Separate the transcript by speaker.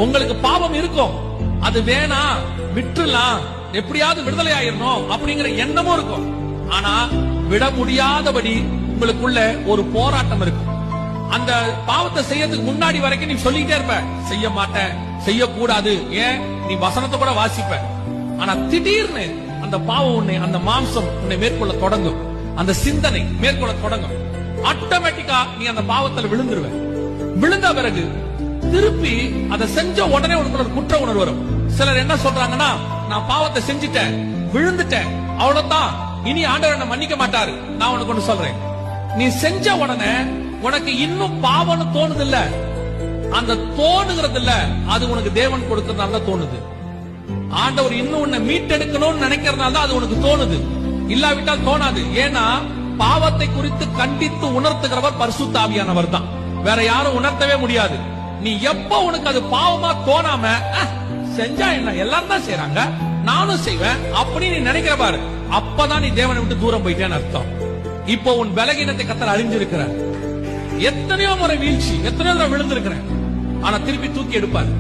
Speaker 1: உங்களுக்கு பாவம் இருக்கும், அது வேணாம் விட்டுலாம், எப்படியாவது விடுதலை ஆயிரணும் அப்படிங்கிற எண்ணமும் இருக்கும். ஆனா விட முடியாதபடி உங்களுக்குள்ள ஒரு போராட்டம் இருக்கும். அந்த பாவத்தை செய்யறதுக்கு முன்னாடி வரைக்கும் நீ சொல்லிட்டே இருப்ப, செய்ய மாட்டேன், செய்யக்கூடாது, ஏன் நீ வசனத்தை கூட வாசிப்ப. ஆனா திடீர்னு அந்த பாவம் உன்னை, அந்த மாம்சம் உன்னை மேற்கொள்ள தொடங்கும், அந்த சிந்தனை மேற்கொள்ள தொடங்கும். ஆட்டோமேட்டிக்கா நீ அந்த பாவத்தில் விழுந்துருவ. விழுந்த பிறகு திருப்பி அதை செஞ்ச உடனே உனக்கு ஒரு குற்ற உணர்வு வரும். சிலர் என்ன சொல்றாங்கன்னா, நான் பாவத்தை செஞ்சுட்டேன், விழுந்துட்டேன், அவ்வளவுதான், இனி ஆண்டவர் என்ன மன்னிக்க மாட்டாரு. நான் உனக்கு ஒண்ணு சொல்றேன், நீ செஞ்ச உடனே உனக்கு இன்னும் பாவம்னு தோணுது இல்ல, அந்த தோணுகிறது இல்ல, அது உனக்கு தேவன் கொடுக்கறதுனால தோணுது. ஆண்டவர் இன்னும் உன்னை மீட்டெடுக்கணும்னு நினைக்கிறதுனால தான் அது உனக்கு தோணுது, இல்லாவிட்டால் தோணாது. ஏன்னா பாவத்தை குறித்து கண்டித்து உணர்த்துகிறவர் பரிசுத்த ஆவியானவர் தான், வேற யாரும் உணர்த்தவே முடியாது. நீ எப்ப உனக்கு அது பாவமா தோணாம செஞ்சா என்ன, எல்லாரும் தான் செய்யறாங்க, நானும் செய்வேன் அப்படின்னு நீ நினைக்கிற பாரு, அப்பதான் நீ தேவனை விட்டு தூரம் போயிட்டேன்னு அர்த்தம். இப்போ உன் பலகீனத்தை கர்த்தர் அறிஞ்சிருக்கிறார். எத்தனையோ முறை வீழ்ச்சி, எத்தனையோ தடவை விழுந்திருக்கிறேன், ஆனா திருப்பி தூக்கி எடுப்பாரு.